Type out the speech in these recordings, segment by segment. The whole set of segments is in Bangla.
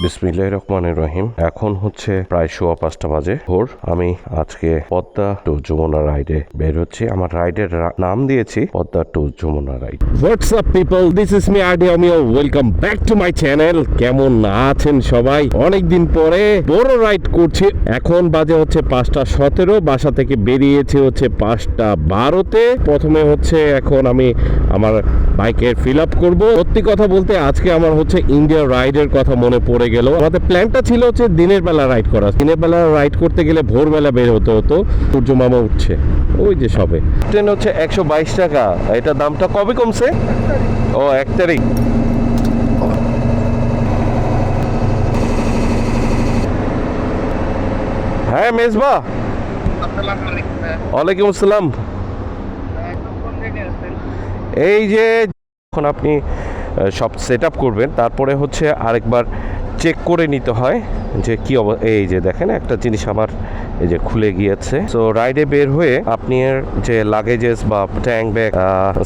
বিসমিল্লাহির রহমানির রহিম। এখন হচ্ছে প্রায় 5:15 বাজে ভোর। আমি আজকে পদ্মা টু যমুনা রাইডে বের হচ্ছি। আমার রাইডের নাম দিয়েছি Padma to Jamuna ride. What's up people, this is me RD Amio. Welcome back to my channel. কেমন আছেন সবাই? অনেকদিন পরে বড় রাইড করছি। এখন বাজে হচ্ছে 5:17। বাসা থেকে বেরিয়েছি হচ্ছে 5:12-তে। প্রথমে হচ্ছে এখন আমি আমার বাইকের ফিল আপ করবো। সত্যি কথা বলতে আজকে আমার হচ্ছে ইন্ডিয়া রাইডের কথা মনে পড়ে গেল। আমাদের প্ল্যানটা ছিল হচ্ছে দিনের বেলা রাইড করা। দিনের বেলা রাইড করতে গেলে ভোরবেলা বের হতে হতো। সূর্য মামা উঠছে ওই যে সবে। ট্রেন হচ্ছে 122 টাকা। এটা দামটা কবে কমছে? ও 1 তারিখ। হ্যাঁ মেজবা, ওয়ালাইকুম আসসালাম। এই যে এখন আপনি সব সেট আপ করবেন, তারপরে হচ্ছে আরেকবার চেক করে নিতে হয় যে কি এই যে দেখেন একটা জিনিস আমার এই যে খুলে গিয়েছে। সো রাইডে বের হয়ে আপনি যে লাগেজেস বা ট্যাঙ্ক ব্যাগ,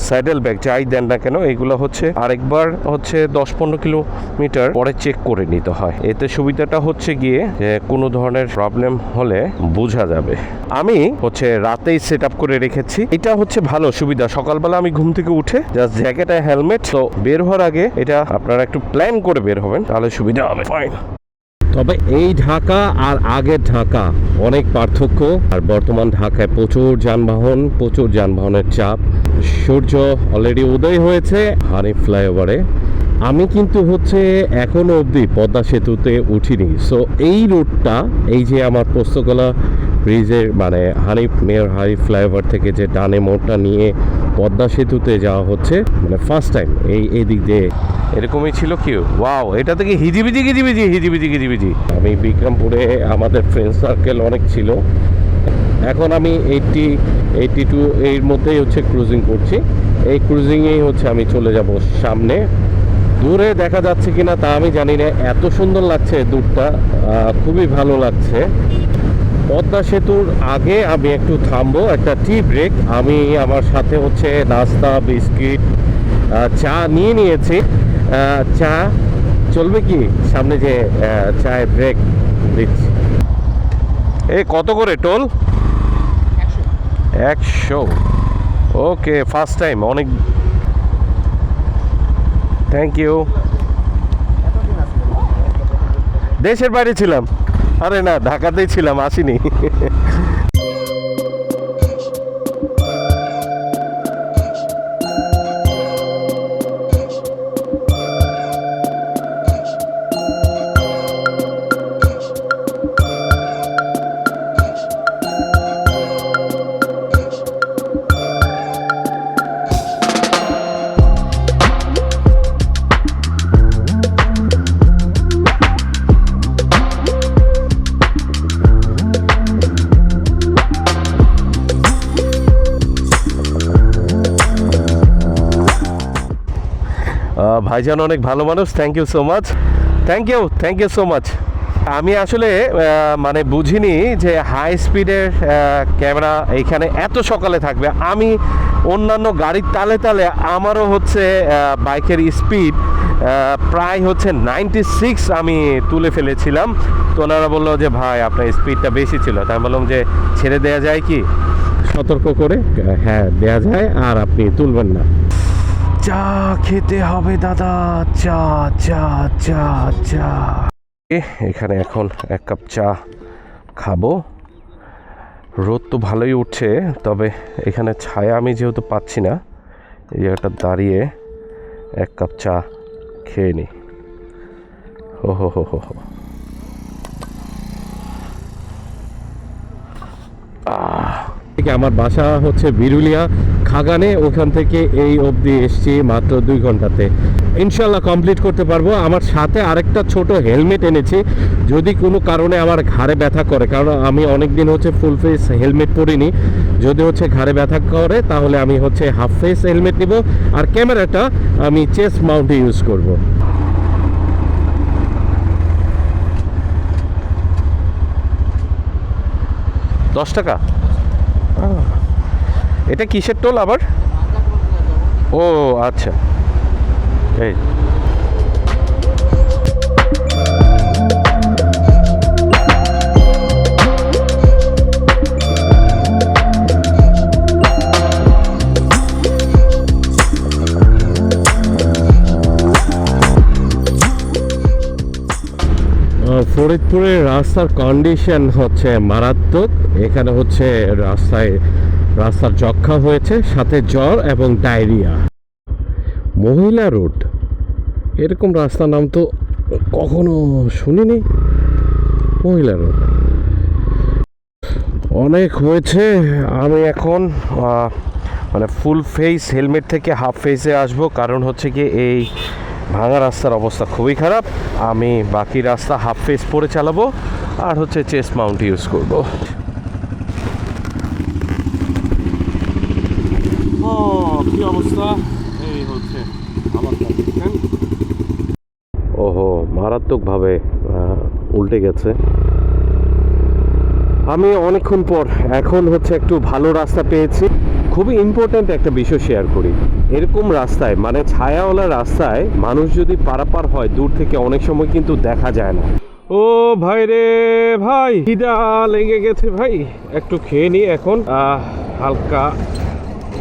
স্যাডেল ব্যাগ যাই দেন না কেন, এগুলো হচ্ছে আরেকবার হচ্ছে 10-15 কিলোমিটার পরে চেক করে নিতে হয়। এতে সুবিধাটা হচ্ছে গিয়ে যে কোনো ধরনের প্রবলেম হলে বোঝা যাবে। আমি হচ্ছে রাতেই সেট আপ করে রেখেছি। এটা হচ্ছে ভালো সুবিধা। সকালবেলা আমি ঘুম থেকে উঠে জাস্ট জ্যাকেট আর হেলমেট, তো বের হওয়ার আগে এটা আপনারা একটু প্ল্যান করে বের হবেন, তাহলে সুবিধা হবে। ফাইন। তবে এই ঢাকা আর আগের ঢাকা অনেক পার্থক্য। আর বর্তমান ঢাকায় প্রচুর যানবাহনের চাপ। সূর্য অলরেডি উদয় হয়েছে হানিফ ফ্লাইওভারে। আমি কিন্তু হচ্ছে এখনো অবধি পদ্মা সেতুতে উঠিনি। সো এই রুটটা, এই যে আমার পোস্তগোলা ব্রিজের মানে মেয়র হানিফ ফ্লাইওভার থেকে যে ডানে মোড়টা নিয়ে পদ্মা সেতুতে যাওয়া হচ্ছে, মানে ফার্স্ট টাইম এই দিক দিয়ে। এরকমই ছিল কি? ওয়াও, এটা থেকে হিজিবিজি। আমি বিক্রমপুরে আমাদের ফ্রেন্ড সার্কেল অনেক ছিল। এখন আমি 82 এর মধ্যেই হচ্ছে ক্রুজিং করছি। এই ক্রুজিংয়েই হচ্ছে আমি চলে যাব সামনে। দূরে দেখা যাচ্ছে কিনা তা আমি জানি না। এত সুন্দর লাগছে দূরটা, খুবই ভালো লাগছে। পদ্মা সেতুর আগে আমি একটু থামবো, একটা টি ব্রেক। আমি আমার সাথে হচ্ছে নাস্তা, বিস্কিট, চা নিয়ে নিয়েছি। চা চলবে কি? সামনে যে চায়ের ব্রেক দিচ্ছি। কত করে টোল? 100। ওকে, ফার্স্ট টাইম। অনেক থ্যাংক ইউ। দেশের বাইরে ছিলাম। আরে না, ঢাকাতেই ছিলাম, আসিনি। ভাইজান অনেক ভালো মানুষ। Thank you so much. Thank you so much. আমি আসলে মানে বুঝিনি যে হাই স্পিডের ক্যামেরা এইখানে এত সকালে থাকবে। আমি অন্যান্য গাড়ির তালে তালে আমারও হচ্ছে বাইকের স্পিড প্রায় হচ্ছে 96 আমি তুলে ফেলেছিলাম। তো ওনারা বললো যে ভাই আপনার স্পিডটা বেশি ছিল। তাই আমি বললাম যে ছেড়ে দেওয়া যায় কি? সতর্ক করে হ্যাঁ দেয়া যায়, আর আপনি তুলবেন না। চা খেতে হবে দাদা, চা চা চা চা। এখানে এখন 1 কাপ চা খাবো। রোদ তো ভালোই উঠছে, তবে এখানে ছায়া আমি যেহেতু পাচ্ছি না, এই জায়গাটা দাঁড়িয়ে 1 কাপ চা খেয়ে নিই। হো। আমার বাসা হচ্ছে বিরুলিয়া খাগানে। ওখান থেকে এই অবধি এসছি মাত্র 2 ঘন্টাতে। ইনশাল্লাহ কমপ্লিট করতে পারবো। আমার সাথে আরেকটা ছোট হেলমেট এনেছি, যদি কোনো কারণে আমার ঘাড়ে ব্যথা করে, কারণ আমি অনেক দিন হচ্ছে ফুল ফেস হেলমেট পরিনি। যদি হচ্ছে ঘাড়ে ব্যথা করে তাহলে আমি হচ্ছে হাফ ফেস হেলমেট নিব, আর ক্যামেরাটা আমি চেস্ট মাউন্টে ইউজ করব। 10 টাকা। এটা কিসের টোল আবার? ও আচ্ছা, এই ফরিদপুরের রাস্তার কন্ডিশন হচ্ছে মারাত্মক। এখানে হচ্ছে রাস্তার যক্ষা হয়েছে, সাথে জ্বর এবং ডায়রিয়া। মহিলা রোড, এরকম রাস্তার নাম তো কখনো শুনিনি। মহিলা রোড অনেক হয়েছে। আমি এখন মানে ফুল ফেস হেলমেট থেকে হাফ ফেসে আসবো, কারণ হচ্ছে কি এই ভাঙা রাস্তার অবস্থা খুবই খারাপ। আমি বাকি রাস্তা হাফ ফেস পরে চালাবো আর হচ্ছে চেস্ট মাউন্ট ইউজ করবো। কি অবস্থা, এই হচ্ছে আমার ওহো, মারাত্মকভাবে উল্টে গেছে। আমি অনেকক্ষণ পর এখন হচ্ছে একটু ভালো রাস্তা পেয়েছি। খুবই ইম্পর্ট্যান্ট একটা বিষয় শেয়ার করি। এরকম রাস্তায় মানে ছায়াওয়ালা রাস্তায় মানুষ যদি পারাপার হয় দূর থেকে, অনেক সময় কিন্তু দেখা যায় না। ও ভাই রে ভাই, খিদা লেগে গেছে ভাই, একটু খেয়ে নিই এখন। হালকা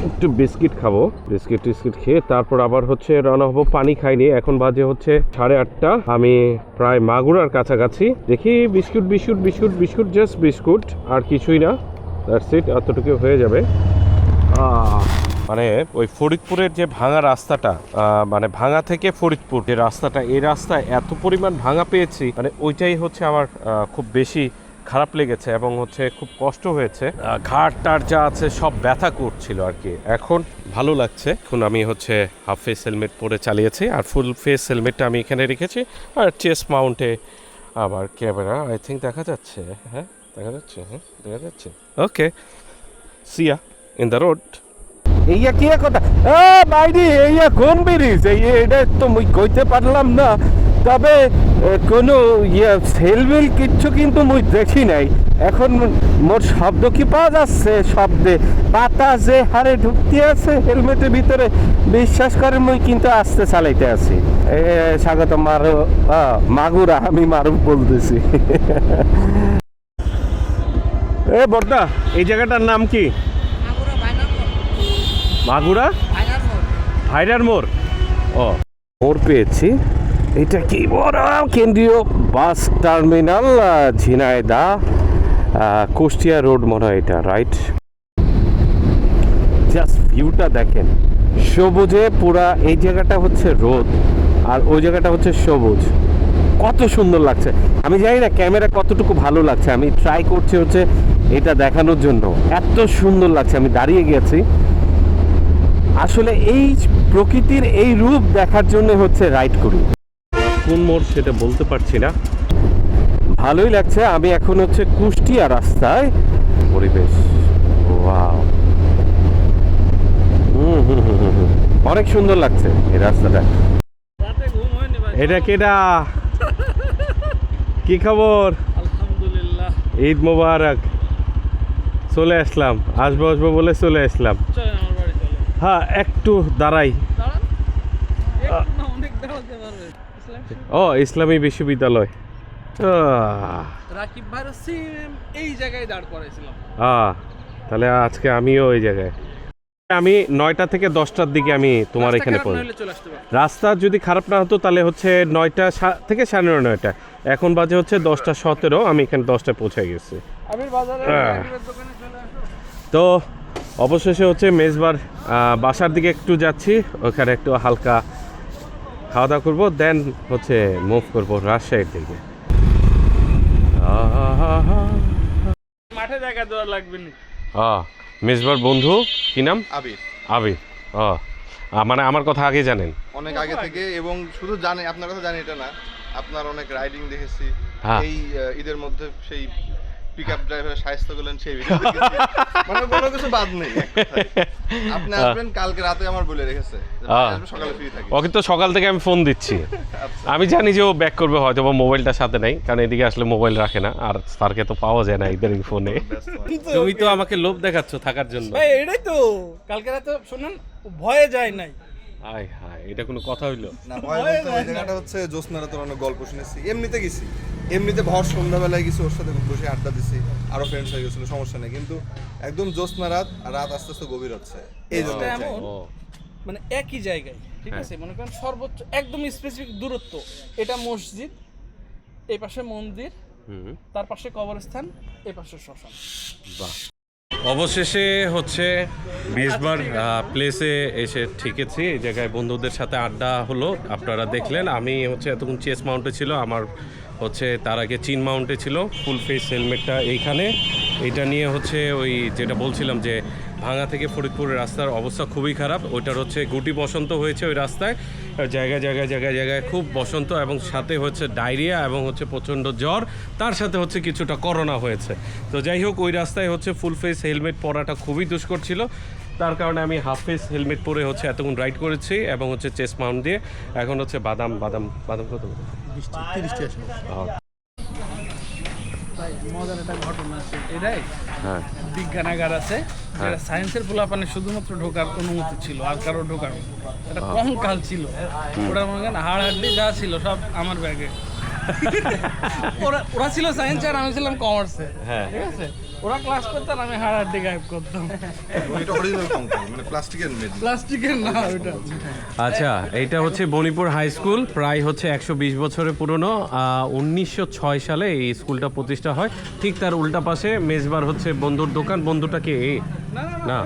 একটু বিস্কিট খাবো, বিস্কিট টিস্কিট খেয়ে তারপর আবার হচ্ছে রওনা হবো। পানি খাইনি, এখন বাজে হচ্ছে 8:30। আমি প্রায় মাগুরার কাছাকাছি। দেখি biscuit biscuit biscuit biscuit, just biscuit, আর কিছুই না, দ্যাটস ইট, এতটুকু হয়ে যাবে। মানে ওই ফরিদপুরের যে ভাঙা রাস্তাটা, মানে ভাঙা থেকে ফরিদপুর যে রাস্তাটা, এই রাস্তায় এত পরিমাণ ভাঙা পেয়েছি, মানে ওইটাই হচ্ছে আমার খুব বেশি খারাপ লেগেছে এবং হচ্ছে খুব কষ্ট হয়েছে। ঘাট টাট যা আছে সব ব্যথা করছিল আর কি। এখন ভালো লাগছে। এখন আমি হচ্ছে হাফ ফেস হেলমেট পরে চালিয়েছি, আর ফুল ফেস হেলমেটটা আমি এখানে রেখেছি। আর চেস্ট মাউন্টে আবার ক্যামেরা আই থিঙ্ক দেখা যাচ্ছে। হ্যাঁ দেখা যাচ্ছে, হ্যাঁ দেখা যাচ্ছে। ওকে, সিয়া ইন দ্য রোড। এইয়া কি কথা বাইরে, এইয়া কোন ব্রিজ? এটা তো মুই কইতে পারলাম না, তবে কোনো সেলবিল কিচ্ছু কিন্তু মুই দেখি নাই। এখন মোর শব্দ কি পাওয়া যাচ্ছে? শব্দে বাতাস যে হারে ঢুকতে আছে হেলমেটের ভিতরে, বিশ্বাস করে মুই কিন্তু আস্তে চালাইতে আছি। স্বাগত মাগুরা, আমি মারুফ বলতেছি। এ বর্দা, এই জায়গাটার নাম কি? মাগুরা ভাইরার মোড়। ও, মোড় পেয়েছি। এটা কি বড় কেন্দ্রীয় bus terminal, Jhenaidah Kushtia road মনে হয় এটা, রাইট? জাস্ট ভিউটা দেখেন, সবুজে পুরা। এই জায়গাটা হচ্ছে রোদ আর ওই জায়গাটা হচ্ছে সবুজ, কত সুন্দর লাগছে। আমি জানি না ক্যামেরা কতটুকু ভালো লাগছে, আমি ট্রাই করছি হচ্ছে এটা দেখানোর জন্য। এত সুন্দর লাগছে, আমি দাঁড়িয়ে গেছি। আসলে এই প্রকৃতির এই রূপ দেখার জন্য হচ্ছে রাইড করি। কোন মোড় সেটা বলতে পারছি না। ভালোই লাগছে। আমি এখন হচ্ছে কুষ্টিয়া রাস্তায়। পরিবেশ ওয়াও, অনেক সুন্দর লাগছে এই রাস্তাটা। এটা কেডা? কি খবর? আলহামদুলিল্লাহ, ঈদ মোবারক। চলে আসলাম, আসবো আসবো বলে চলে আসলাম। চলেন আমার বাড়ি চলেন। হ্যাঁ, একটু দাঁড়াই। দাঁড়ান, একটু না অনেক দাঁড়াতে পারবে। ও, ইসলামী বিশ্ববিদ্যালয়। রাকিব ভাইরা সেম এই জায়গায় দাঁড় করাইছিলাম। তাহলে আজকে আমিও ওই জায়গায়। আমি 9টা থেকে 10টার দিকে আমি তোমার এখানে পৌঁছাই। রাস্তা যদি খারাপ না হতো তাহলে হচ্ছে 9টা থেকে 9:30। এখন বাজে হচ্ছে 10:17। আমি এখানে 10টায় পৌঁছে গেছি। তো অবশেষে হচ্ছে মেজবার বাসার দিকে একটু যাচ্ছি, ওখানে একটু হালকা খাওয়া দাওয়া করবো, দেন হচ্ছে মুভ করবো রাজশাহীর দিকে। মাঠে জায়গা দেওয়া লাগবে না। মেজবার বন্ধু, কি নাম? আবির। আবির। মানে আমার কথা আগে জানেন? অনেক আগে থেকে, এবং শুধু জানি আপনার কথা জানি এটা না, আপনার অনেক রাইডিং দেখেছি। এই ঈদের মধ্যে সেই পিকআপ ড্রাইভার সাহায্য করলেন, সেই ভিডিও দেখেছি। মানে কোনো কিছু বাদ নেই। আপনি আসবেন কালকে রাতে, আমার বলে রেখেছে সকালে ফ্রি থাকি। ওকে তো সকাল থেকে আমি ফোন দিচ্ছি। আমি জানি যে ও ব্যাক করবে, হয়তো বা মোবাইলটা সাথে নাই, কারণ এদিকে আসলে মোবাইল রাখে না, আর স্যারকে তো পাওয়া যায় না এদের ফোনে। তুমি তো আমাকে লোভ দেখাচ্ছ থাকার জন্য। ভাই এটাই তো, কালকে রাতে শুনুন ভয়ে যায় নাই। হাই হাই, এটা কোনো কথা হইলো না? ভয় বলতে ওই জায়গাটা হচ্ছে জ্যোৎস্নারা তোর অনেক গল্প শুনেছি, এমনিতে গেছি, এমনিতে ভর সন্ধ্যাবেলায় গেছি, ওর সাথে বসে আড্ডা দিছি, আরো ফ্রেন্ডস হয়ে গেছিল, সমস্যা নেই। কিন্তু একদম জ্যোৎস্না রাত, আর রাত আস্তে আস্তে গভীর হচ্ছে, এই জন্য মানে একই জায়গায়, ঠিক আছে, মনে করেন সর্বোচ্চ একদম স্পেসিফিক দূরত্ব, এটা মসজিদ, এই পাশে মন্দির, তার পাশে কবরস্থান, এই পাশে শ্মশান। বাহ, অবশেষে হচ্ছে মেজবার প্লেসে এসে ঠেকেছি। এই জায়গায় বন্ধুদের সাথে আড্ডা হলো, আপনারা দেখলেন। আমি হচ্ছে এতক্ষণ চেস মাউন্টে ছিল, আমার হচ্ছে তার আগে চিন মাউন্টে ছিল। ফুল ফেস হেলমেটটা এইখানে, এটা নিয়ে হচ্ছে ওই যেটা বলছিলাম যে ভাঙা থেকে ফরিদপুরের রাস্তার অবস্থা খুবই খারাপ। ওইটার হচ্ছে গুটি বসন্ত হয়েছে ওই রাস্তায়, জায়গায় জায়গায় জায়গায় জায়গায় খুব বসন্ত, এবং সাথে হচ্ছে ডায়রিয়া এবং হচ্ছে প্রচণ্ড জ্বর, তার সাথে হচ্ছে কিছুটা করোনা হয়েছে। তো যাই হোক, ওই রাস্তায় হচ্ছে ফুল ফেস হেলমেট পরাটা খুবই দুষ্কর ছিল। তার কারণে আমি হাফ ফেস হেলমেট পরে হচ্ছে এতক্ষণ রাইড করেছি, এবং হচ্ছে চেস্ট মাউন্ট দিয়ে। এখন হচ্ছে বাদাম বাদাম বাদাম কত 30টি আছে। মজার একটা ঘটনা আছে, এটাই হ্যাঁ, বিজ্ঞানাগার আছে, যেটা সায়েন্সের পোলাপানে শুধুমাত্র ঢোকার অনুমতি ছিল, আর কারো ঢোকার এটা কঙ্কাল ছিল। ওটার মনে করেন হাড় হাড্ডি যা ছিল সব আমার ব্যাগে। ওরা ছিল সায়েন্স আর আমি ছিলাম কমার্সে, হ্যাঁ। ঠিক আছে। ওরা ক্লাস করতেন, আমি হাড় হাড্ডি গায়েব করতাম। এটা অরিজিনাল কঙ্কাল, মানে প্লাস্টিকের মেড। প্লাস্টিকের না ওটা। আচ্ছা, এইটা হচ্ছে বনিপুর হাই স্কুল, প্রায় হচ্ছে 120 বছরের পুরনো। 1906 সালে এই স্কুলটা প্রতিষ্ঠা হয়। ঠিক তার উল্টা পাশে মেজবার হচ্ছে বন্ধুর দোকান। বন্ধুটাকে না,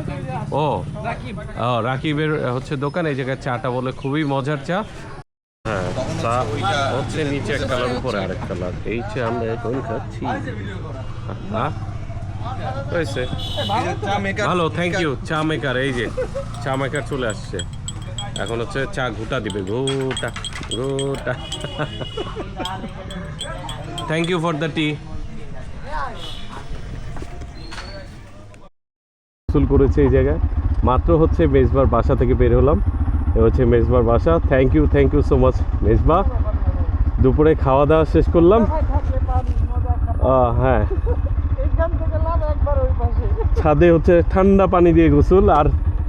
ও রাকিবের হচ্ছে দোকান। এই জায়গায় চাটা বলে খুবই মজার চা। হ্যাঁ, চা হচ্ছে নিচে এক কালার, উপরে আরেক কালার। এই চা আমরা এখন খাচ্ছি। হয়েছে ভালো, থ্যাংক ইউ। চা মেকার, এই যে চা মেকার চলে আসছে। এখন হচ্ছে চা ঘুটা দিবে, ঘুটা ঘুটা। থ্যাংক ইউ ফর দ্য টি। গোসল করেছে এই জায়গায়, মাত্র হচ্ছে মেজবার বাসা থেকে বের হলাম। এ হচ্ছে মেজবার বাসা। Thank you so much Mezba. দুপুরে খাওয়া দাওয়া শেষ করলাম। হ্যাঁ, ছাদে হচ্ছে ঠান্ডা পানি দিয়ে গোসল, আর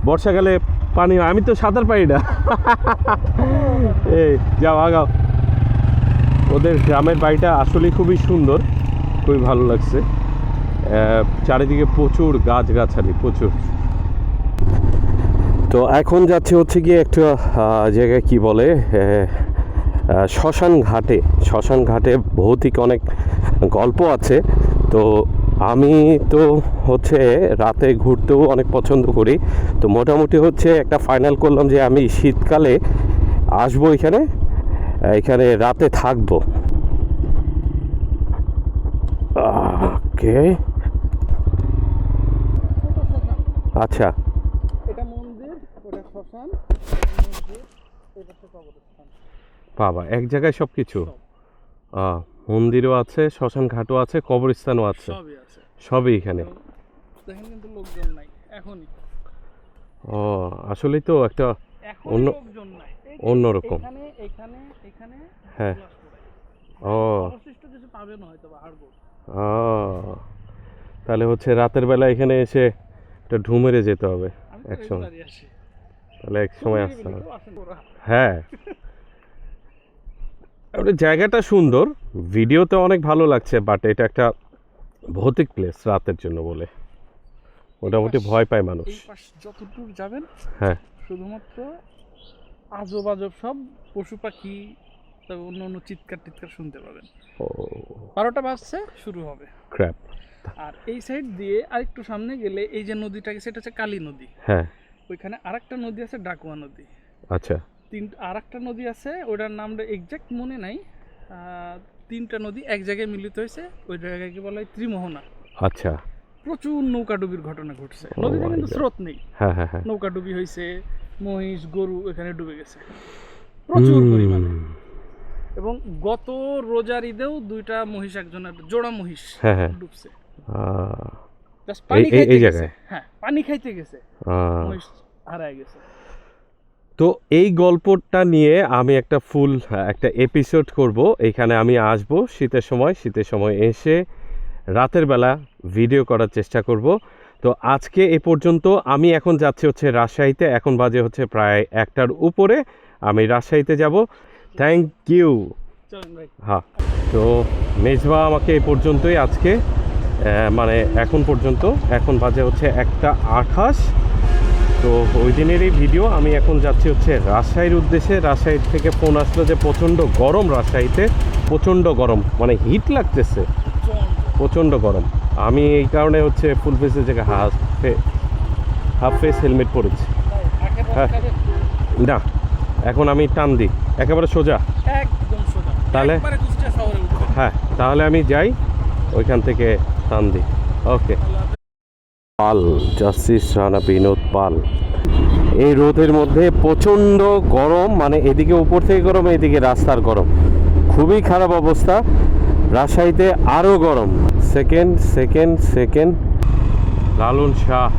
বর্ষাকালে পানি, আমি তো সাঁতার পারি না। এই যাও আগাও। ওদের গ্রামের বাড়িটা আসলে খুবই সুন্দর, খুবই ভালো লাগছে। চারিদিকে প্রচুর গাছগাছালি, প্রচুর। তো এখন যাচ্ছে হচ্ছে গিয়ে একটা জায়গায় কি বলে, শ্মশান ঘাটে ভৌতিক অনেক গল্প আছে। তো আমি তো হচ্ছে রাতে ঘুরতেও অনেক পছন্দ করি। তো মোটামুটি হচ্ছে একটা ফাইনাল করলাম যে আমি শীতকালে আসবো এখানে রাতে থাকবো। ওকে, আচ্ছা। এটা মন্দির, ওটা শ্মশান, বাবা, এক জায়গায় সব কিছু। মন্দিরও আছে, শ্মশান ঘাটও আছে, কবরস্থানও আছে, সবই এখানে। দেখেন কিন্তু লোকজন নাই এখনই। ও, আসলেই তো একটা অন্যরকম। এখানে হ্যাঁ, ও অবশিষ্ট কিছু পাবেন হয়তো বা হাড়গোড়। তাহলে হচ্ছে রাতের বেলা এখানে এসে একটা ঢু মেরে যেতে হবে একসময়। তাহলে এক সময় আসতে হবে। হ্যাঁ, জায়গাটা সুন্দর, ভিডিওতে অনেক ভালো লাগছে, বাট এটা একটা ভৌতিক প্লেস রাতের জন্য বলে মোটামুটি ভয় পায় মানুষ। এই পাশ যতদূর যাবেন, হ্যাঁ, শুধুমাত্র আজব সব পশু পাখি, তবে অন্য চিৎকার শুনতে পাবেন। 12টা বাজছে, শুরু হবে ক্র্যাপ। আর এই সাইড দিয়ে আরেকটু সামনে গেলে এই যে নদীটা গেছে, এটা হচ্ছে কালী নদী। হ্যাঁ, ওইখানে আরেকটা নদী আছে, ডাকুয়া নদী। আচ্ছা, আরেকটা নদী আছে, ওটার নামটা এক্সাক্ট মনে নাই। 3টা নদী এক জায়গায় মিলিত হয়েছে, ওই জায়গাকে বলা হয় ত্রিমোহনা। আচ্ছা, প্রচুর নৌকাডুবির ঘটনা ঘটছে। নদীতে কিন্তু স্রোত নেই, নৌকাডুবি হয়েছে, মহিষ গরু এখানে ডুবে গেছে প্রচুর পরিমাণে। এবং গত রোজার ঈদেও 2টা মহিষ, একজনের জোড়া মহিষ ডুবছে। এই জায়গায় পানি খাইতে গেছে, মহিষ হারায় গেছে। তো এই গল্পটা নিয়ে আমি একটা ফুল একটা এপিসোড করব। এখানে আমি আসব শীতের সময় এসে রাতের বেলা ভিডিও করার চেষ্টা করব। তো আজকে এ পর্যন্ত। আমি এখন যাচ্ছি হচ্ছে রাজশাহীতে। এখন বাজে হচ্ছে প্রায় 1টার উপরে। আমি রাজশাহীতে যাব। Thank you. হ্যাঁ, তো মেজবা আমাকে এ পর্যন্তই আজকে, মানে এখন পর্যন্ত। এখন বাজে হচ্ছে 1:28। তো ওই দিনেরই ভিডিও। আমি এখন যাচ্ছি হচ্ছে রাজশাহীর উদ্দেশ্যে। রাজশাহী থেকে ফোন আসলো যে প্রচণ্ড গরম রাজশাহীতে। প্রচণ্ড গরম, মানে হিট লাগতেছে, প্রচণ্ড গরম। আমি এই কারণে হচ্ছে ফুল ফেসের জায়গায় হাফ ফেস হেলমেট পরেছি। হ্যাঁ না, এখন আমি টান দিই একেবারে সোজা, একদম সোজা, তাহলে একবারে কুষ্টিয়া শহরে উঠবে। হ্যাঁ, তাহলে আমি যাই ওইখান থেকে টান দিই। ওকে। পাল, জাস্টিস রানা বিনোদ পাল। এই রোদের মধ্যে প্রচণ্ড গরম, মানে এদিকে উপর থেকে গরম, এদিকে রাস্তার গরম, খুবই খারাপ অবস্থা। রাজশাহীতে আরও গরম। সেকেন্ড লালন শাহ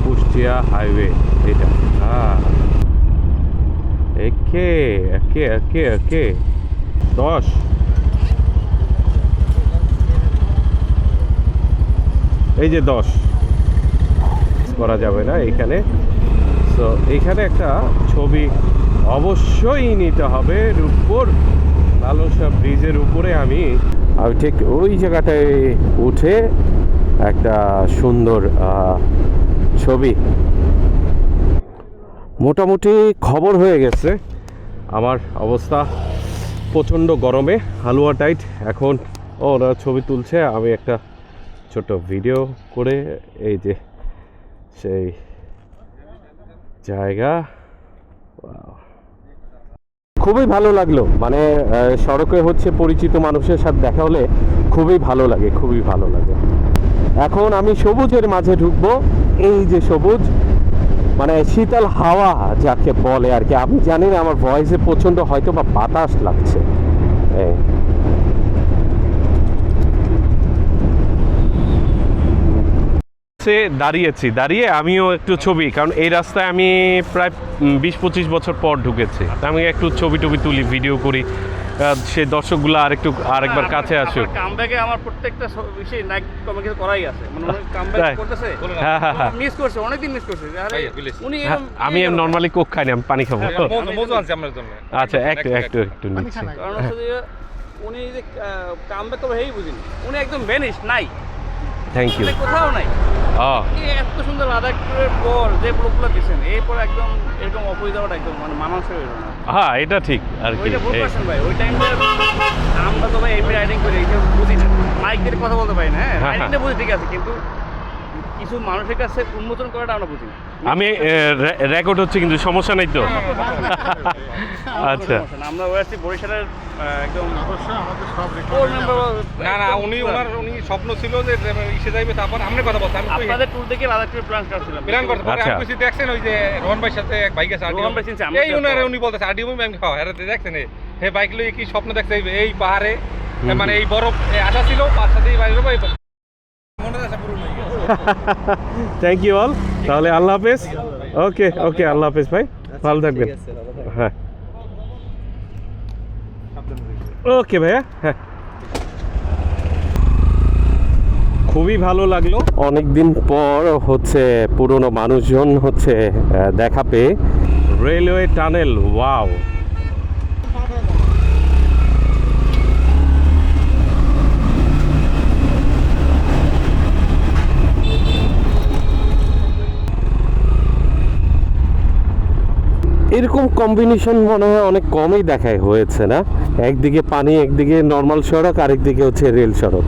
কুষ্টিয়া হাইওয়ে, এটা হ্যাঁ, একে 10 এই যে 10 করা যাবে না এখানে। তো এখানে একটা ছবি অবশ্যই নিতে হবে রূপপুর লালন শাহ ব্রিজের উপরে। আমি ঠিক ওই জায়গাটায় উঠে একটা সুন্দর ছবি। মোটামুটি খবর হয়ে গেছে আমার অবস্থা, প্রচণ্ড গরমে হালুয়া টাইট। এখন ওরা ছবি তুলছে, আমি একটা ছোট ভিডিও করে, এই যে সেই জায়গা। খুবই ভালো লাগলো, মানে সড়কে হচ্ছে পরিচিত মানুষের সাথে দেখা হলে খুবই ভালো লাগে, খুবই ভালো লাগে। এখন আমি সবুজের মাঝে ঢুকবো। এই যে সবুজ, মানে শীতল হাওয়া যাকে বলে আর কি। আমি জানি না, আমার ভয়েসে প্রচণ্ড হয়তো বা বাতাস লাগছে। দাঁড়িয়ে আমিও একটু ছবি, কারণ এই রাস্তায় আমি প্রায় 20-25 বছর পর ঢুকেছি। আমি একটু ছবি তুলি, ভিডিও করি, সেই দর্শকগুলো আরেকবার কাছে আসুক। কামব্যাকে আমার প্রত্যেকটা বিষয় লাইক কমেন্ট করাই আছে, মানে উনি কামব্যাক করতেছে। হ্যাঁ মিস করছে, অনেকদিন মিস করছে। উনি আমি নরমালি কোক খাই না, আমি পানি খাবো। মজা আছে আমার জন্য। আচ্ছা, একটু নিচ্ছি। কারণ হচ্ছে যে উনি যে কামব্যাক করবে এই বুঝিনি, উনি একদম ভ্যানিশ নাই। Thank you. কোথাও নাই। এত সুন্দর লাদাখ ট্যুরের পর যে ব্লগগুলো দিচ্ছেন, এরপর একদম এরকম অপোজিট হওয়াটা একদম মানে মানানসই হইল না। হ্যাঁ, এটা ঠিক আর কি। ওইটা ভুল করছেন ভাই। ওই টাইমে আমরা তো ভাই এমনি রাইডিং করি, এটা বুঝি না, মাইক দিয়ে কথা বলতে পারি না। হ্যাঁ, রাইডিংটা বুঝি ঠিক আছে, কিন্তু কিছু মানুষের কাছে উন্মোচন করাটা আমরা বুঝি না। আমি রেকর্ড হচ্ছে কিন্তু সমস্যা নাই তো? আচ্ছা, আমরা ওয়াসি বরিশালের একদম না উনি স্বপ্ন ছিল যে ইসে যাইবে, তারপর আমরা কথা বলতাম। আপনাদের ট্যুর দেখে লাদাখ ট্যুর প্ল্যান করছিলাম, প্ল্যান করতে পারে। আমি কিছু দেখছেন ওই যে রোহন ভাইয়ের সাথে এক বাইক আছে, রোহন ভাই চিনছে, এই উনি বলতেছে আরডিও আমি খাওয়া হেরাতে দেখছেন হে বাইক লই কি স্বপ্ন দেখছে এই পাহাড়ে, মানে এই বরফ আশা ছিল 5-7 দিন বাইরে যাবো, মনে আছে পুরো নাই। Thank you all. তাহলে আল্লাহ হাফেজ। ওকে আল্লাহ হাফেজ ভাই, ভালো থাকবেন। হ্যাঁ ওকে ভাইয়া। হ্যাঁ, খুবই ভালো লাগলো। অনেকদিন পর হচ্ছে পুরনো মানুষজন হচ্ছে দেখা পেয়ে। Railway tunnel, wow. এরকম কম্বিনেশন মনে হয় অনেক কমই দেখায় হয়েছে না? একদিকে পানি, একদিকে নর্মাল সড়ক, আরেকদিকে হচ্ছে রেল সড়ক।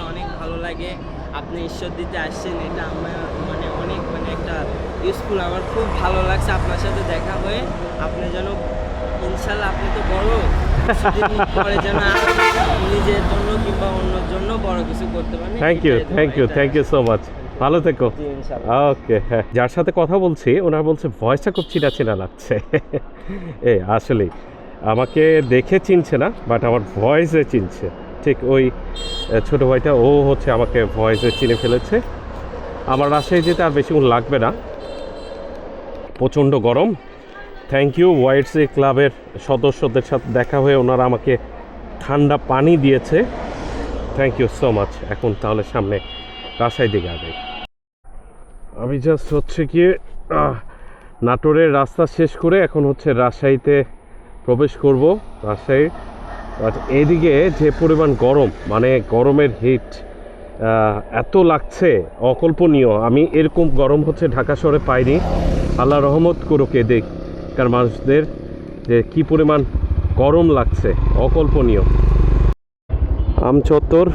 অনেক ভালো লাগে আপনি ঈশ্বর দিতে আসছেন, এটা আমার মানে অনেক মানে একটা ইউজফুল। আমার খুব ভালো লাগছে আপনার সাথে দেখা হয়ে। আপনি যেন ইনশাল্লাহ, আপনি তো বড়, পরে যেন নিজের জন্য কিংবা অন্যর জন্য বড় কিছু করতে পারেন। Thank you so much. ভালো থেকো। ওকে। হ্যাঁ, যার সাথে কথা বলছি ওনার বলছে ভয়েসটা খুব চেনা লাগছে। আসলে আমাকে দেখে চিনছে না, বাট আমার ভয়েসে চিনছে। ঠিক ওই ছোট ভাইটা, ও হচ্ছে আমাকে ভয়েসে চিনে ফেলেছে। আমার রাজশাহী যেতে আর বেশিক্ষণ লাগবে না, প্রচণ্ড গরম। থ্যাংক ইউ ওয়াইটসি ক্লাবের সদস্যদের সাথে দেখা হয়ে ওনারা আমাকে ঠান্ডা পানি দিয়েছে। Thank you so much. এখন তাহলে সামনে রাজশাহী দিকে আগাই। আমি জাস্ট হচ্ছে কি নাটোরের রাস্তা শেষ করে এখন হচ্ছে রাজশাহীতে প্রবেশ করব। রাজশাহী, বাট এদিকে যে পরিমাণ গরম, মানে গরমের হিট এত লাগছে অকল্পনীয়। আমি এরকম গরম হচ্ছে ঢাকা শহরে পাইনি। আল্লাহ রহমত করুক এদিককার মানুষদের, যে কি পরিমাণ গরম লাগছে, অকল্পনীয়। আম চত্বর,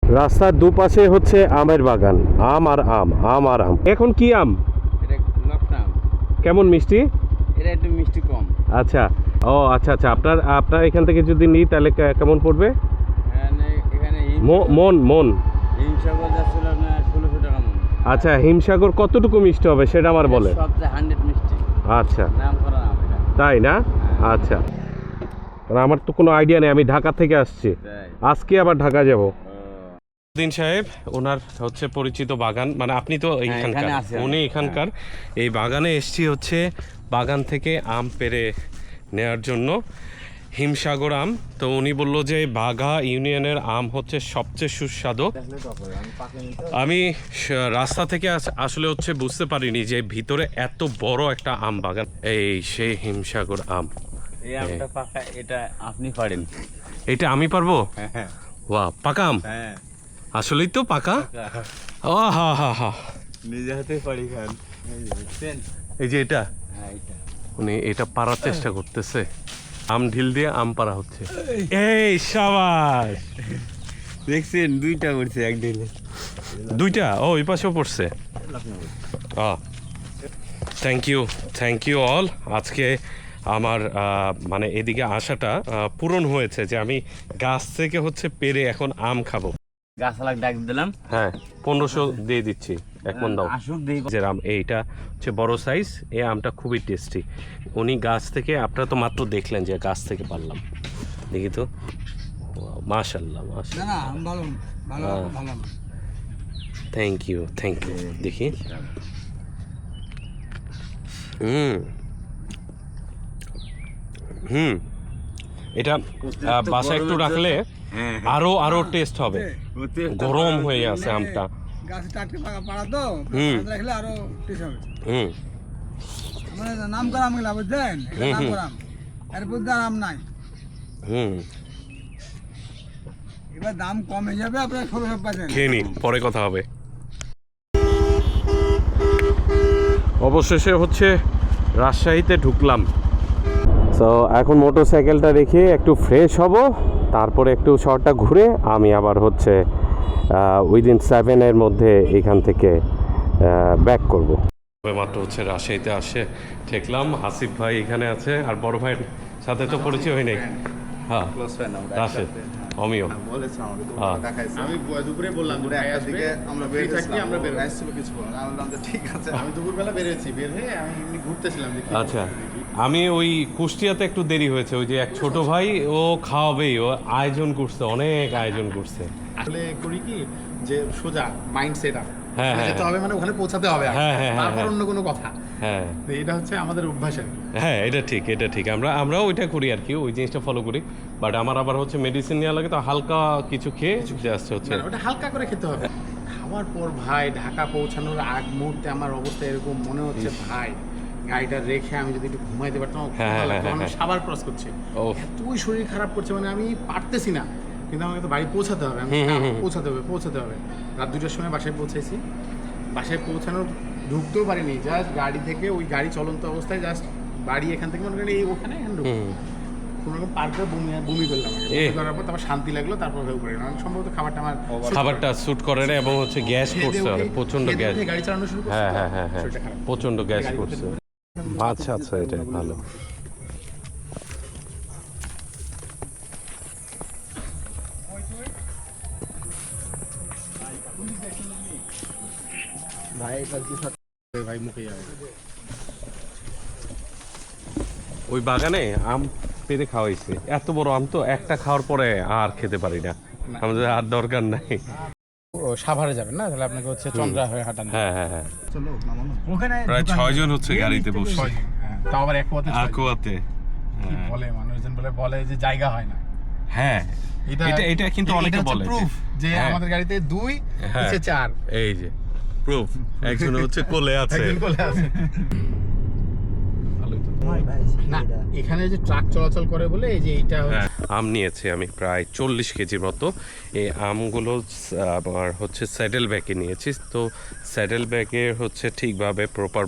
রাস্তার দুপাশে হচ্ছে আমের বাগান, আম আর আম, আম আর আম। এখন কি আম? এটা লকটা কেমন মিষ্টি? এটা একটু মিষ্টি কম। আচ্ছা, ও আচ্ছা আচ্ছা, আপনার এখান থেকে যদি নিই তাহলে কেমন পড়বে? এখানে মন হিমসাগর যাচ্ছিল আপনার 1600 টাকা মন। আচ্ছা, হিমসাগর কতটুকু মিষ্টি হবে সেটা আমার বলে। সবচেয়ে 100 মিষ্টি। আচ্ছা, নাম করা আম এটা। তাই না? আচ্ছা, কারণ আমার তো কোনো আইডিয়া নেই, আমি ঢাকা থেকে আসছি, তাই। আজকে আবার ঢাকা যাব। দিন সাহেব, ওনার হচ্ছে পরিচিত বাগান, মানে আপনি তো এইখানকার, এখানে আছি আমি। উনি এখানকার। এই বাগানে এসছি হচ্ছে বাগান থেকে আম পেড়ে নেওয়ার জন্য, হিমসাগর আম। তো উনি বললো যে বাঘা ইউনিয়নের আম হচ্ছে সবচেয়ে সুস্বাদু। আমি রাস্তা থেকে আসলে হচ্ছে বুঝতে পারিনি যে ভিতরে এত বড় একটা আম বাগান। এই সেই হিমসাগর আম। এই আমটা পাকা, এটা আপনি পারেন। এটা আমি পারবো? হ্যাঁ বাহ, পাকা আম? হ্যাঁ, আসলেই তো পাকা। ও হা হা হা, নিজে হাতে পারি খান। এই যে দেখছেন? এই যে এটা, হ্যাঁ এটা। উনি এটা পারার চেষ্টা করতেছে, আম ঢিল দিয়ে আম পারা হচ্ছে। এই শাবাশ, দেখছেন দুইটা করছে এক ঢিলে। দুইটা, ও ওই পাশেও পড়ছে। Thank you all. আজকে আমার মানে এদিকে আশাটা পূরণ হয়েছে যে আমি গাছ থেকে হচ্ছে পেরে এখন আম খাবো। গাছালাক ডাক দিলাম। হ্যাঁ, 1500 দিয়ে দিচ্ছি, এক মন দাও। আসুক দেই। যে আম, এইটা হচ্ছে বড় সাইজ, এই আমটা খুবই টেস্টি। উনি গাছ থেকে, আপনারা তো মাত্র দেখলেন যে গাছ থেকে পারলাম, দেখি তো। মাশাল্লাহ মাশাল্লাহ, না ভালো ভালো ভালো। থ্যাংক ইউ দেখি। এটা বাসায় একটু রাখলে আরো টেস্ট হবে, গরম হয়ে আছে আমটা। গাছে টাটকে পাড়া তো, রাখলে আরো টেস্ট হবে। মানে নাম করা আম গেলা বুঝছেন, নাম করা আম, এর মধ্যে আম নাই। এবার দাম কম হয়ে যাবে, আপনার 1600 পাচ্ছেন। খেয়ে নি, পরে কথা হবে। অবশেষে হচ্ছে রাজশাহীতে ঢুকলাম। তো এখন মোটরসাইকেলটা রেখে একটু ফ্রেশ হব, তারপরে একটু শহরটা ঘুরে আমি আবার হচ্ছে উইদিন 7 মধ্যে এখান থেকে ব্যাক করব। মাত্র হচ্ছে রাজশাহীতে আসে ঠেকলাম, আসিফ ভাই এখানে আছে, আর বড় ভাইয়ের সাথে তো পরিচয় হয় নাই। হ্যাঁ, রাশেদ, অমিয়। আমি দুপুরে বললাম যে একটা দিকে আমরা বের থাকি, আমরা বের আসছিল কিছু বললাম, আমি বললাম যে ঠিক আছে। আমি দুপুরবেলা বেরিয়েছি, বের হয়ে আমি এমনি ঘুরতেছিলাম। আচ্ছা, আমি ওই কুষ্টিয়াতে একটু দেরি হয়েছে, ওই যে এক ছোট ভাই ও খাওয়াবেই, ও আয়োজন করছে, অনেক আয়োজন করছে। আসলে করি কি যে সোজা মাইন্ড সেট আপ, হ্যাঁ, যেতে হবে, মানে ওখানে পৌঁছাতে হবে, তারপর অন্য কোনো কথা। হ্যাঁ, এটা হচ্ছে আমাদের অভ্যাস আর কি। হ্যাঁ, এটা ঠিক, আমরাও ওইটা করি আর কি, ওই জিনিসটা ফলো করি। বাট আমার আবার হচ্ছে মেডিসিন নেওয়া লাগে, তো হালকা কিছু খেয়ে জাস্ট হচ্ছে, ওটা হালকা করে খেতে হবে। খাওয়ার পর ভাই ঢাকা পৌঁছানোর আগ মুহূর্তে আমার অবস্থা এরকম মনে হচ্ছে, ভাই গাড়িটা রেখে আমি যদি একটু ঘুমাইতে পারতাম। সাবার ক্রস করছে, এতই শরীর খারাপ করছে, মানে আমি পারতেছি না, কিন্তু আমাকে তো বাড়ি পৌঁছাতে হবে, পৌঁছাতে হবে। রাত 2টার সময় বাসায় পৌঁছাইছি। বাসায় পৌঁছানোর ঢুকতেও পারিনি, জাস্ট গাড়ি থেকে, ওই গাড়ি চলন্ত অবস্থায় জাস্ট বাড়ি এখান থেকে মনে করেন এই ওখানে কোনোরকম পার করে বমি করলাম। করার পর তারপর শান্তি লাগলো, তারপর হয়ে পড়ে গেলাম। সম্ভবত খাবারটা স্যুট করে না, এবং হচ্ছে গ্যাস করছে, প্রচন্ড গ্যাস। গাড়ি চালানো শুরু করছে, হ্যাঁ, প্রচন্ড গ্যাস করছে। আচ্ছা, এটা ভালো। ভাই মুখে যাবে। ওই বাগানে আম পেরে খাওয়াইছে, এত বড় আম তো একটা খাওয়ার পরে আর খেতে পারি না, আমাদের আর দরকার নাই। সাভারে যাবেন না, তাহলে আপনাকে হচ্ছে চন্দ্রা হয়ে হাঁটান। হ্যাঁ, চলো নামানো। ওখানে প্রায় 6 জন হচ্ছে গাড়িতে বসে, তাও আবার আকোয়াতে। বলে মানুষজন বলে যে জায়গা হয় না। হ্যাঁ, এটা কিন্তু অনেকে বলে প্রুফ যে আমাদের গাড়িতে 2 নিচে 4। এই যে প্রুফ, একজন হচ্ছে কোলে আছে। না, এখানে যে ট্রাক চলাচল করে বলে এই যে এইটা আম নিয়েছি আমি প্রায় 40 কেজির মতো। এই আমগুলো আমার হচ্ছে স্যাডেল ব্যাগে নিয়েছি, তো স্যাডেল ব্যাগে হচ্ছে ঠিকভাবে প্রপার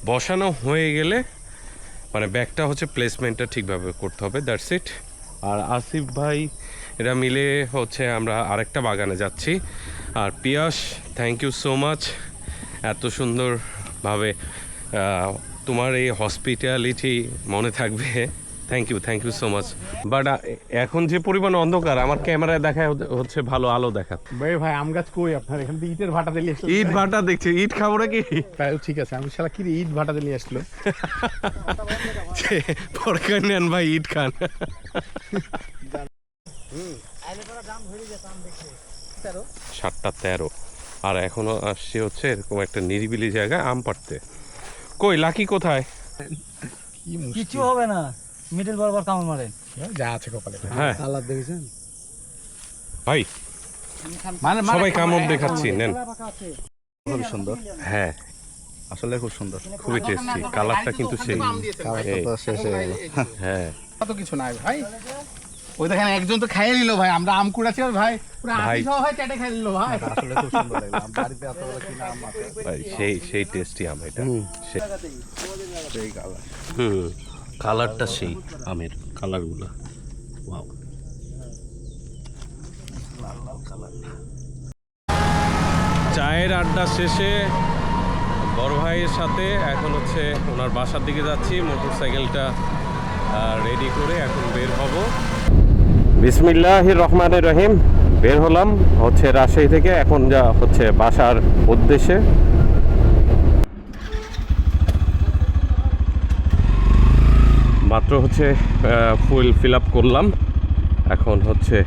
বসানো হয়ে গেলে মানে ব্যাগটা হচ্ছে প্লেসমেন্টটা ঠিকভাবে করতে হবে, দ্যাটস ইট। আর আসিফ ভাই এরা মিলে হচ্ছে আমরা আরেকটা বাগানে যাচ্ছি। আর Piyas, thank you so much, এত সুন্দরভাবে তোমার এই হসপিটালিটি মনে থাকবে। Thank you so much. But এখন যে পরিমাণ অন্ধকার, আমার ক্যামেরায় দেখায় হচ্ছে ভালো আলো দেখা। ভাই আম গাছ কই আপনার এখান থেকে ইটের ভাটা দিলে আসলো? ইট ভাটা দেখছি, ইট খাবো নাকি? তাই ঠিক আছে, আমি শালা কি রে ইট ভাটা দিলে আসলো? পরকার নেন ভাই, ইট খান। 7:13 আর এখনো আসছি হচ্ছে এরকম একটা নিরিবিলি জায়গায় আম পাড়তে। কই লাকি কোথায়? কিছু হবে না, মিডল বরাবর কামড় মারেন, যা আছে কপালে। হ্যাঁ আল্লাহ দেখেছেন ভাই, সবাই কামড় দেখাচ্ছি, নেন। খুব সুন্দর, হ্যাঁ আসলে খুব সুন্দর, খুবই টেস্টি, কালারটা কিন্তু সেই। এই, শেষ হয়ে গেল। হ্যাঁ তো কিছু নাই ভাই, ওই দেখেন একজন তো খাইয়ে নিল ভাই, আমরা আম কুড়াচ্ছি আর ভাই পুরো ভাই। আটি সহ ভাই চেটে খাই নিল ভাই। আসলে খুব সুন্দর লাগলো, বাড়িতে এতগুলো কিনা আম আছে, ভাই সেই টেস্টি আম এটা। সেই কালার। কালারটা সেই আমের কালারগুলো, ওয়াও। চায়ের আড্ডা শেষে বড় ভাইয়ের সাথে এখন হচ্ছে ওনার বাসার দিকে যাচ্ছি। মোটরসাইকেলটা রেডি করে এখন বের হব। বিসমিল্লাহির রহমানির রহিম। বের হলাম হচ্ছে রাজশাহী থেকে, এখন যা হচ্ছে বাসার উদ্দেশ্যে। মাত্র হচ্ছে ফুল ফিল আপ করলাম, এখন হচ্ছে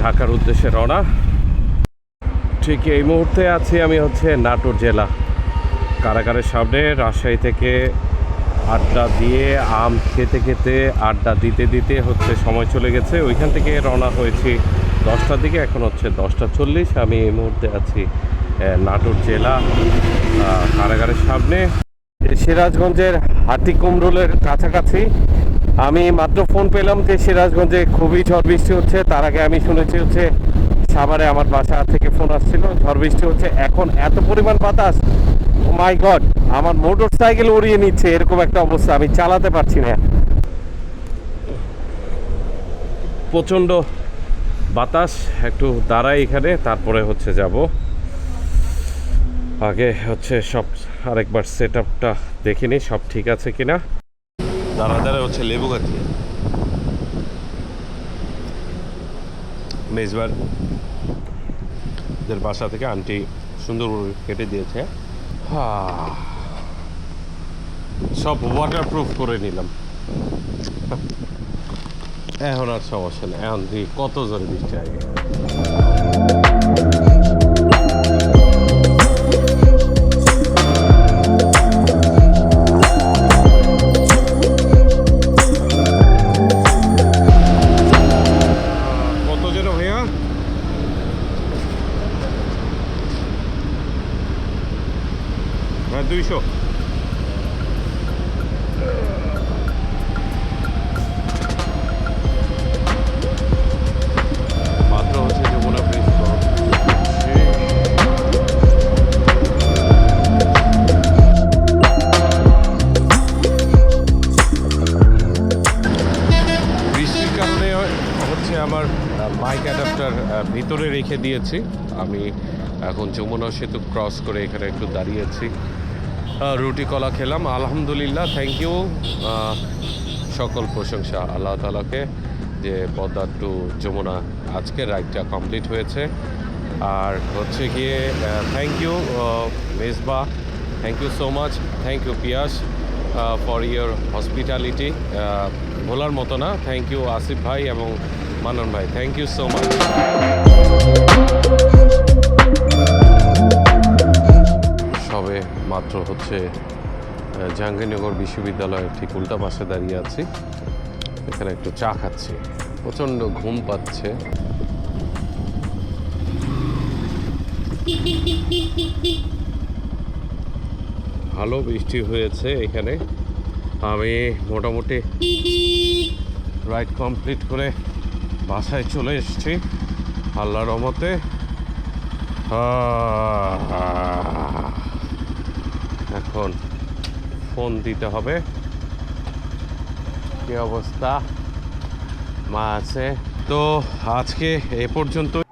ঢাকার উদ্দেশ্যে রওনা। ঠিক এই মুহূর্তে আছি আমি হচ্ছে নাটোর জেলা কারাগারের সামনে। রাজশাহী থেকে আড্ডা দিয়ে আম খেতে খেতে আড্ডা দিতে দিতে হচ্ছে সময় চলে গেছে। ওইখান থেকে রওনা হয়েছি 10টার দিকে, এখন হচ্ছে 10:40। আমি এই মুহূর্তে আছি নাটোর জেলা কারাগারের সামনে, সিরাজগঞ্জের হাটিকুমরুলের কাছাকাছি। আমি মাত্র ফোন পেলাম যে সিরাজগঞ্জে খুবই ঝড় বৃষ্টি হচ্ছে। তার আগে আমি শুনেছি হচ্ছে সাভারে আমার বাসা থেকে ফোন আসছিল, ঝড় বৃষ্টি হচ্ছে। এখন এত পরিমাণ বাতাস, ও মাই গড, আমার মোটর সাইকেল উড়িয়ে নিচ্ছে, এরকম একটা অবস্থা, আমি চালাতে পারছি না। প্রচণ্ড বাতাস, একটু দাঁড়াই এখানে, তারপরে হচ্ছে যাব। আগে হচ্ছে সব আরেকবার সেট আপটা দেখে নিই সব ঠিক আছে কিনা। দাঁড়া হচ্ছে লেবু খাচ্ছি। মেজবারদের বাসা থেকে আন্টি সুন্দর কেটে দিয়েছে। সব ওয়াটারপ্রুফ করে নিলাম, এখন আর সমস্যা নেই। এখন দিয়ে কত জোরে বৃষ্টি আগে। কত যেন ভাইয়া? হ্যাঁ 200। মাত্র হচ্ছে যমুনা ব্রিজ বৃষ্টির কারণে হচ্ছে আমার মাইক অ্যাডাপ্টার ভিতরে রেখে দিয়েছি। আমি এখন যমুনা সেতু ক্রস করে এখানে একটু দাঁড়িয়েছি, রুটি কলা খেলাম, আলহামদুলিল্লাহ। থ্যাংক ইউ, সকল প্রশংসা আল্লাহ তাআলাকে যে পদ্মা টু যমুনা আজকে রাইডটা কমপ্লিট হয়েছে। আর হচ্ছে গিয়ে thank you Mezba, thank you so much, thank you Piyas for your hospitality, ভোলার মতো না। থ্যাংক ইউ আসিফ ভাই এবং মানন ভাই, থ্যাংক ইউ সো মাচ। সবে মাত্র হচ্ছে জাহাঙ্গীরনগর বিশ্ববিদ্যালয়ের ঠিক উল্টা পাশে দাঁড়িয়ে আছি, এখানে একটু চা খাচ্ছি, প্রচণ্ড ঘুম পাচ্ছে। ভালো বৃষ্টি হয়েছে এখানে। আমি মোটামুটি রাইড কমপ্লিট করে বাসায় চলে এসেছি আল্লাহর রহমতে। এখন ফোন দিতে হবে। কি অবস্থা? মা আছে। তো আজকে এই পর্যন্তই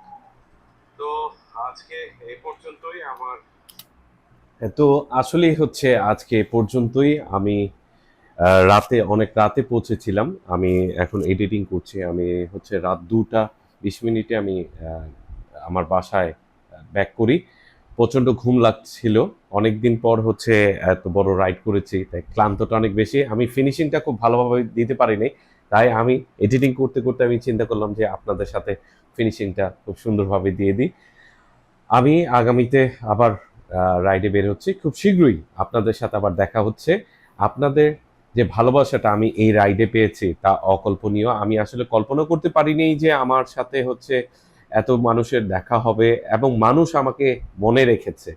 আমার তো আসলেই হচ্ছে আজকে এ পর্যন্তই। আমি রাতে অনেক রাতে পৌঁছেছিলাম। আমি এখন এডিটিং করছি। আমি হচ্ছে রাত 2:20 আমি আমার বাসায় ব্যাক করি। প্রচণ্ড ঘুম লাগছিল। অনেক দিন পর হচ্ছে এত বড় রাইড করেছি, তাই ক্লান্তটা অনেক বেশি। আমি ফিনিশিংটা খুব ভালোভাবে দিতে পারিনি, তাই আমি এডিটিং করতে করতে আমি চিন্তা করলাম যে আপনাদের সাথে ফিনিশিংটা খুব সুন্দরভাবে দিয়ে দিই। আমি আগামীতে আবার রাইডে বের হচ্ছি। খুব শীঘ্রই আপনাদের সাথে আবার দেখা হচ্ছে। আপনাদের যে ভালোবাসাটা আমি এই রাইডে পেয়েছি তা অকল্পনীয়। আমি আসলে কল্পনা করতে পারিনি যে আমার সাথে হচ্ছে এত মানুষের দেখা হবে এবং মানুষ আমাকে মনে রেখেছে।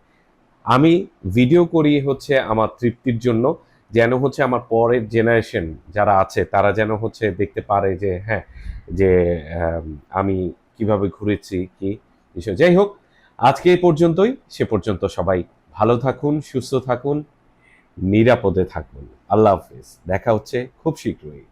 আমি ভিডিও করি হচ্ছে আমার তৃপ্তির জন্য, যেন হচ্ছে আমার পরের জেনারেশন যারা আছে তারা যেন হচ্ছে দেখতে পারে যে হ্যাঁ, যে আমি কিভাবে ঘুরেছি কি বিষয়। যাই হোক, আজকে এই পর্যন্তই। সে পর্যন্ত সবাই ভালো থাকুন, সুস্থ থাকুন, নিরাপদে থাকুন। আল্লাহ হাফিজ। দেখা হচ্ছে খুব শীঘ্রই।